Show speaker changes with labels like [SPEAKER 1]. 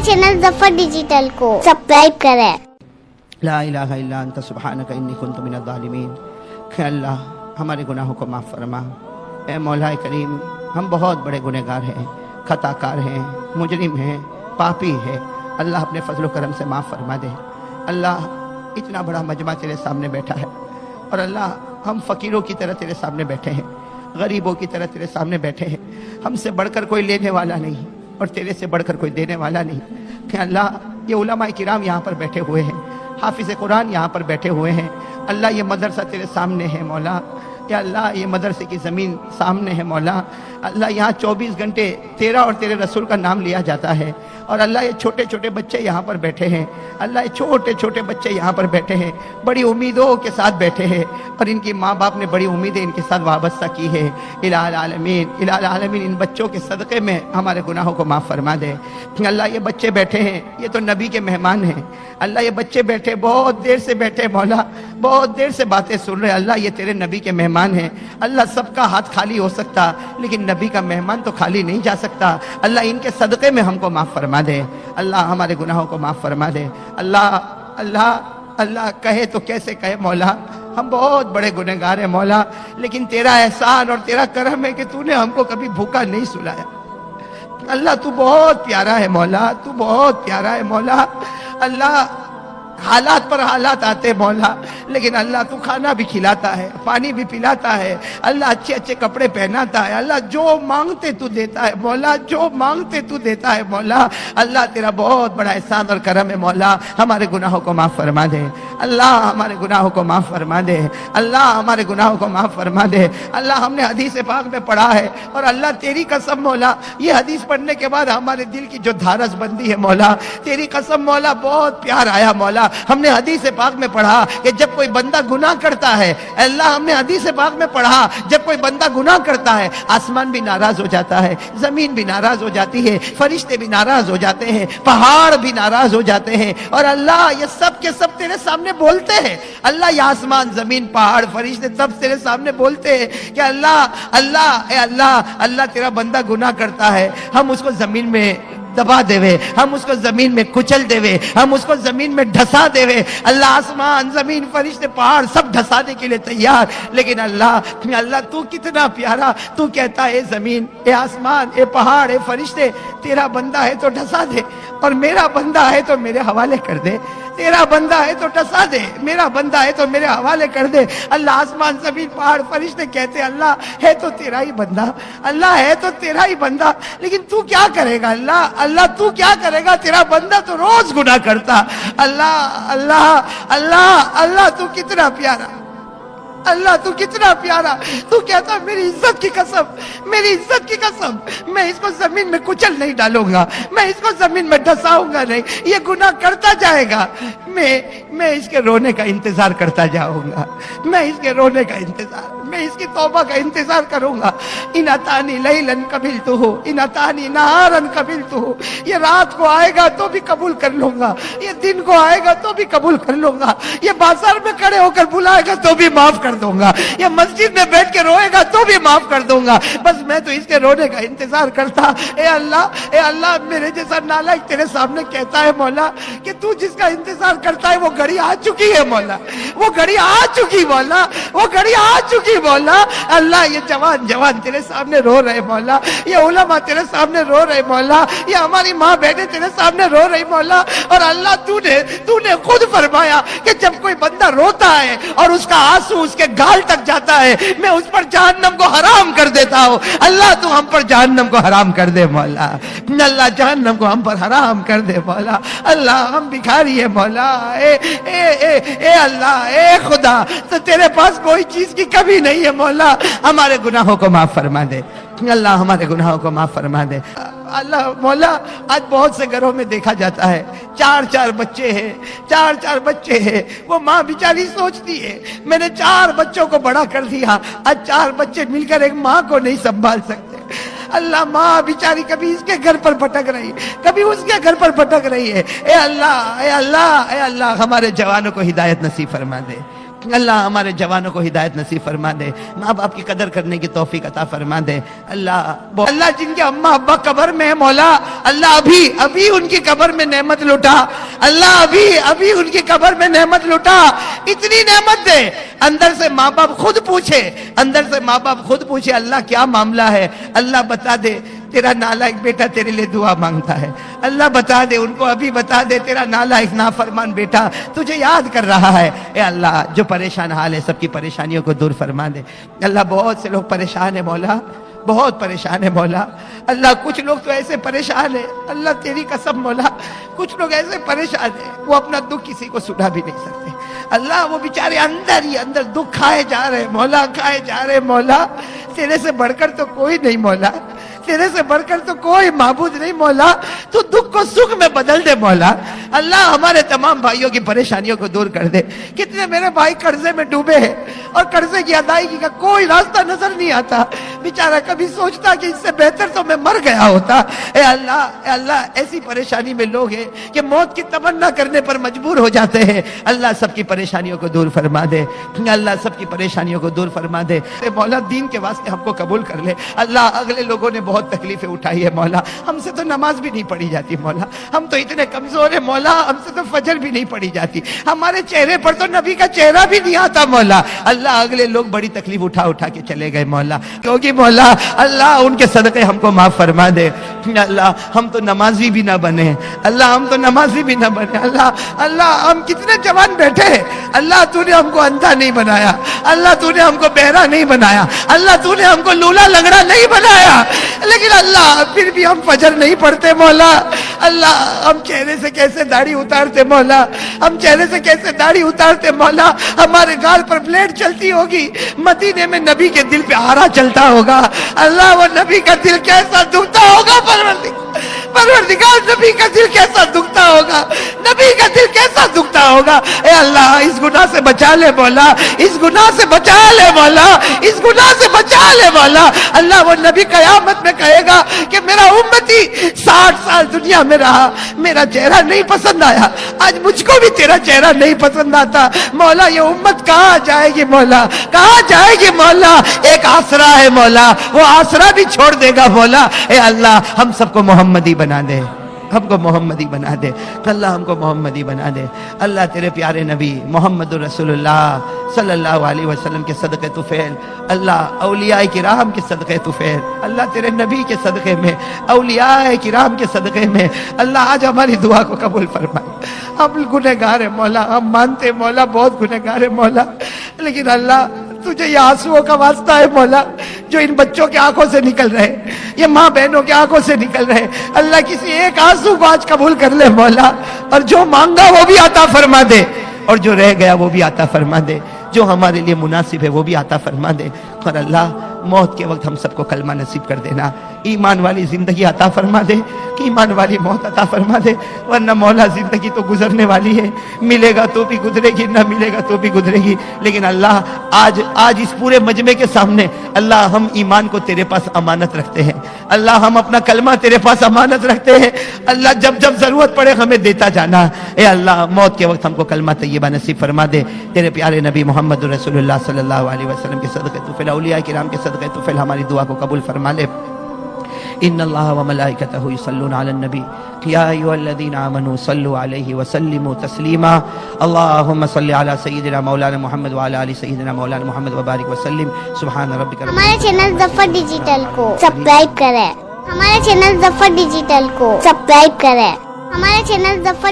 [SPEAKER 1] Channel Zafar digital को subscribe करें।
[SPEAKER 2] ला इलाहा इल्ला अंत सुब्हानक इन्नी कुन्तु मिनज़ ज़ालिमीन। कि अल्लाह हमारे गुनाहों को माफ़ फरमा। ए मौला करीम, हम बहुत बड़े गुनहगार हैं, खताकार हैं, मुजरिम हैं, पापी हैं। अल्लाह अपने फजल करम से माफ़ फरमा दे। अल्लाह इतना बड़ा मजमा तेरे सामने बैठा है और अल्लाह हम फ़कीरों की तरह तेरे सामने बैठे हैं, गरीबों की तरह तेरे सामने बैठे हैं। हमसे बढ़कर कोई लेने वाला नहीं और तेरे से बढ़कर कोई देने वाला नहीं। कि अल्लाह ये उलमा किराम यहाँ पर बैठे हुए हैं, हाफिज़ कुरान यहाँ पर बैठे हुए हैं। अल्लाह ये मदरसा तेरे सामने है मौला। या अल्लाह ये मदरसे की ज़मीन सामने है मौला। अल्लाह यहाँ 24 घंटे तेरा और तेरे रसूल का नाम लिया जाता है। और अल्लाह ये छोटे छोटे बच्चे यहाँ पर बैठे हैं। अल्लाह ये छोटे छोटे बच्चे यहाँ पर बैठे हैं, बड़ी उम्मीदों के साथ बैठे हैं और इनकी माँ बाप ने बड़ी उम्मीदें इनके साथ वाबस्ता की है। इलाल आलमीन इन बच्चों के सदक़े में हमारे गुनाहों को माफ़ फरमा दे। अल्लाह ये बच्चे बैठे हैं, ये तो नबी के मेहमान हैं। अल्लाह ये बच्चे बैठे, बहुत देर से बैठे मौला, बहुत देर से बातें सुन रहे। अल्लाह ये तेरे नबी के मेहमान हैं। अल्लाह सबका हाथ खाली हो सकता लेकिन नबी का मेहमान तो खाली नहीं जा सकता। अल्लाह इनके सदक़े में हमको माफ़ फरमा दे। अल्लाह हमारे गुनाहों को माफ़ फरमा दे। अल्लाह अल्लाह अल्लाह कहे तो कैसे कहे मौला, हम बहुत बड़े गुनहगार हैं मौला, लेकिन तेरा एहसान और तेरा करम है कि तूने हमको कभी भूखा नहीं सुलाया। अल्लाह तू बहुत प्यारा है मौला, तू बहुत प्यारा है मौला। अल्लाह हालात पर हालात आते मौला, लेकिन अल्लाह तू खाना भी खिलाता है, पानी भी पिलाता है। अल्लाह अच्छे अच्छे कपड़े पहनाता है। अल्लाह जो मांगते तू देता है मौला, जो मांगते तू देता है मौला। अल्लाह तेरा बहुत बड़ा एहसान और करम है मौला। हमारे गुनाहों को माफ़ फरमा दे। अल्लाह हमारे गुनाहों को माफ़ फरमा दे। अल्लाह हमारे गुनाहों को माफ़ फरमा दे। अल्लाह हमने हदीस पाक में पढ़ा है और अल्लाह तेरी कसम मौला, ये हदीस पढ़ने के बाद हमारे दिल की जो धारस बंदी है मौला, तेरी कसम मौला, बहुत प्यार आया मौला। हमने हदीस पाक में पढ़ा कि जब कोई बंदा गुनाह करता है, अल्लाह हमने हदीस पाक में पढ़ा जब कोई बंदा गुनाह करता है आसमान भी नाराज हो जाता है, जमीन भी नाराज हो जाती है, फरिश्ते भी नाराज हो जाते हैं, पहाड़ भी नाराज हो जाते हैं। और अल्लाह ये सब के सब तेरे सामने बोलते हैं। अल्लाह ये आसमान, जमीन, पहाड़, फरिश्ते सब तेरे सामने बोलते हैं कि अल्लाह अल्लाह ए अल्लाह अल्लाह तेरा बंदा गुनाह करता है, हम उसको जमीन में दबा देवे, हम उसको जमीन में कुचल देवे, हम उसको जमीन में ढसा देवे। अल्लाह आसमान, जमीन, फरिश्ते, पहाड़ सब ढसाने के लिए तैयार, लेकिन अल्लाह अल्लाह तू कितना प्यारा, तू कहता है जमीन, ए आसमान, ए पहाड़, ए फरिश्ते, तेरा बंदा है तो ढसा दे और मेरा बंदा है तो मेरे हवाले कर दे। तेरा बंदा है तो ढसा दे, मेरा बंदा है तो मेरे हवाले कर दे। अल्लाह आसमान, जमीन, पहाड़, फरिश्ते कहते अल्लाह है तो तेरा ही बंदा, अल्लाह है तो तेरा ही बंदा, लेकिन तू क्या करेगा अल्लाह, अल्लाह तू क्या करेगा, तेरा बंदा तो रोज गुनाह करता। अल्लाह अल्लाह अल्लाह अल्लाह तू कितना प्यारा, अल्लाह तू कितना प्यारा। तू कहता मेरी इज्जत की कसम, मेरी इज्जत की कसम, मैं इसको जमीन में कुचल नहीं डालूंगा, मैं इसको जमीन में ढसाऊंगा नहीं, ये गुनाह करता जाएगा, मैं इसके रोने का इंतजार करता जाऊंगा, मैं इसके रोने का इंतजार, मैं इसकी तौबा का इंतजार करूंगा। इन अतानी लैलन कबिलतुहु, इन अतानी नहारन कबिलतुहु, ये रात को आएगा तो भी कबूल कर लूंगा, ये दिन को आएगा तो भी कबूल कर लूंगा, ये बाजार में खड़े होकर बुलाएगा तो भी माफ कर दूंगा, ये मस्जिद में बैठ के रोएगा तो भी माफ कर दूंगा। बस मैं तो इसके रोने का इंतजार करता। ए अल्लाह मेरे जैसा नालायक तेरे सामने कहता है मौला कि तू जिसका इंतजार करता है वो घड़ी आ चुकी है मौला, वो घड़ी आ चुकी मौला, वो घड़ी आ चुकी मौला। अल्लाह ये जवान तेरे सामने रो रहे मौला, ये उलमा तेरे सामने रो रहे मौला, ये हमारी माँ बहनें तेरे सामने रो रही मौला। और अल्लाह तूने खुद फरमाया कि जब कोई बंदा रोता है और उसका आंसू उसके गाल तक जाता है, मैं उस पर जहन्नम को हराम कर देता हूँ। अल्लाह तू हम पर जहन्नम को हराम कर दे मौला, अल्लाह जहन्नम को हम पर हराम कर दे मौला। अल्लाह हम भिखारी है मौला, ए अल्लाह, ए खुदा, तो तेरे पास कोई चीज की कमी नहीं है मौला। हमारे गुनाहों को माफ फरमा दे अल्लाह, हमारे गुनाहों को माफ फरमा दे अल्लाह। मौला आज बहुत से घरों में देखा जाता है 4-4 बच्चे हैं, 4-4 बच्चे हैं। वो माँ बेचारी सोचती है मैंने 4 बच्चों को बड़ा कर दिया, आज 4 बच्चे मिलकर एक माँ को नहीं संभाल सकते। अल्लाह माँ बेचारी कभी इसके घर पर भटक रही, कभी उसके घर पर भटक रही है। ए अल्लाह ए अल्लाह ए अल्लाह, हमारे जवानों को हिदायत नसीब फरमा दे। اللہ ہمارے جوانوں کو ہدایت نصیب فرما دے، ماں باپ کی قدر کرنے کی توفیق عطا فرما دے۔ اللہ جن کے اماں ابا قبر میں ہے مولا، اللہ ابھی ان کی قبر میں نعمت لٹا، اللہ ابھی ان کی قبر میں نعمت لٹا، اتنی نعمت دے اندر سے ماں باپ خود پوچھے اللہ کیا معاملہ ہے، اللہ بتا دے تیرا نالائق بیٹا تیرے لیے دعا مانگتا ہے، اللہ بتا دے ان کو، ابھی بتا دے تیرا نالائق نافرمان بیٹا تجھے یاد کر رہا ہے۔ اے اللہ جو پریشان حال ہے سب کی پریشانیوں کو دور فرما دے۔ اللہ بہت سے لوگ پریشان ہیں مولا، بہت پریشان ہے مولا، اللہ کچھ لوگ تو ایسے پریشان ہیں، اللہ تیری قسم مولا، کچھ لوگ ایسے پریشان ہیں وہ اپنا دکھ کسی کو سنا بھی نہیں سکتے، اللہ وہ بیچارے اندر ہی اندر دکھ کھائے جا رہے مولا، کھائے جا رہے مولا، تیرے سے بڑھ کر تو کوئی نہیں مولا، تیرے سے بڑھ کر تو کوئی معبود نہیں مولا، تو دکھ کو سکھ میں بدل دے مولا۔ اللہ ہمارے تمام بھائیوں کی پریشانیوں کو دور کر دے۔ کتنے میرے بھائی قرضے میں ڈوبے ہیں اور قرضے کی ادائیگی کا کوئی راستہ نظر نہیں آتا، بیچارہ کبھی سوچتا کہ اس سے بہتر تو میں مر گیا ہوتا۔ اے اللہ ایسی پریشانی میں لوگ ہیں کہ موت کی تمنا کرنے پر مجبور ہو جاتے ہیں، اللہ سب کی پریشانیوں کو دور فرما دے، اللہ سب کی پریشانیوں کو دور فرما دے۔ اے مولا دین کے واسطے ہم کو قبول کر لے۔ اللہ اگلے لوگوں نے بہت تکلیفیں اٹھائی ہے مولا، ہم سے تو نماز بھی نہیں پڑھی جاتی مولا، ہم تو اتنے کمزور ہیں مولا، ہم سے تو فجر بھی نہیں پڑھی جاتی، ہمارے چہرے پر تو نبی کا چہرہ بھی نہیں آتا مولا۔ اللہ اگلے لوگ بڑی تکلیف اٹھا کے چلے گئے مولا، کیونکہ مولا اللہ ان کے صدقے ہم کو معاف فرما دے۔ اللہ ہم تو نمازی بھی نہ بنے، اللہ ہم تو نمازی بھی نہ بنے، اللہ ہم کتنے جوان بیٹھے ہیں، اللہ تو نے ہم کو اندھا نہیں بنایا، اللہ تو نے ہم کو بہرا نہیں بنایا، اللہ تو نے ہم کو لولا لنگڑا نہیں بنایا، لیکن اللہ پھر بھی ہم فجر نہیں پڑھتے مولا۔ اللہ ہم چہرے سے کیسے داڑھی اتارتے مولا، ہم چہرے سے کیسے داڑھی اتارتے مولا، ہمارے گال پر بلیڈ چلتی ہوگی، مدینے میں نبی کے دل پہ آرا چلتا ہوگا، اللہ وہ نبی کا دل کیسا دکھتا ہوگا، پروردگار نبی کا دل کیسا دکھتا ہوگا، نبی کا دل کیسا دکھتا ہوگا۔ اے اللہ اس گناہ سے بچا لے مولا، اس گناہ سے بچا لے مولا، اس گناہ سے بچا لے مولا۔ اللہ وہ نبی قیامت میں کہے گا کہ میرا امتی 60 سال دنیا میں رہا، میرا چہرہ نہیں پسند آیا، آج مجھ کو بھی تیرا چہرہ نہیں پسند آتا، مولا یہ امت کہاں جائے گی مولا، کہاں جائے گی مولا؟ ایک آسرا ہے مولا، وہ آسرا بھی چھوڑ دے گا مولا۔ اے اللہ ہم سب کو محمدی بنا دے، ہم کو محمدی بنا دے، اللہ ہم کو محمدی بنا دے۔ اللہ تیرے پیارے نبی محمد رسول اللہ صلی اللہ علیہ وسلم کے صدقے طفیل، اللہ اولیاء کرام کے صدقے طفیل، اللہ تیرے نبی کے صدقے میں، اولیاء کرام کے صدقے میں، اللہ آج ہماری دعا کو قبول فرمائے۔ ہم گنہگار ہیں مولا، ہم مانتے مولا بہت گنہگار ہیں مولا، لیکن اللہ تجھے یہ آنسوؤں کا واسطہ ہے مولا جو ان بچوں کے آنکھوں سے نکل رہے، یہ ماں بہنوں کے آنکھوں سے نکل رہے، اللہ کسی ایک آنسو کو آج قبول کر لے مولا، اور جو مانگا وہ بھی عطا فرما دے، اور جو رہ گیا وہ بھی عطا فرما دے، جو ہمارے لیے مناسب ہے وہ بھی عطا فرما دے۔ اور اللہ موت کے وقت ہم سب کو کلمہ نصیب کر دینا، ایمان والی زندگی عطا فرما دے، ایمان والی موت عطا فرما دے، ورنہ مولا زندگی تو گزرنے والی ہے، ملے گا تو بھی گزرے گی، نہ ملے گا تو بھی گزرے گی، لیکن اللہ آج اس پورے مجمع کے سامنے اللہ ہم ایمان کو تیرے پاس امانت رکھتے ہیں، اللہ ہم اپنا کلمہ تیرے پاس امانت رکھتے ہیں، اللہ جب ضرورت پڑے ہمیں دیتا جانا۔ اے اللہ موت کے وقت ہم کو کلمہ طیبہ نصیب فرما دے، تیرے پیارے نبی محمد رسول اللہ صلی اللہ علیہ وسلم کے صدقے طفیل، اولیاء کرام کے صدقے طفیل ہماری دعا کو قبول فرما لے۔ ان اللہ وملائکتہ یصلون علی النبی یا ایھا الذین آمنوا صلوا علیہ وسلموا تسلیما اللہم صل علی سیدنا مولانا محمد وعلی آل سیدنا مولانا محمد وبارک وسلم سبحان ربک۔
[SPEAKER 1] ہمارے چینل ظفر ڈیجیٹل کو سبسکرائب کریں، ہمارے چینل ظفر ڈیجیٹل کو سبسکرائب کریں، ہمارے چینل ظفر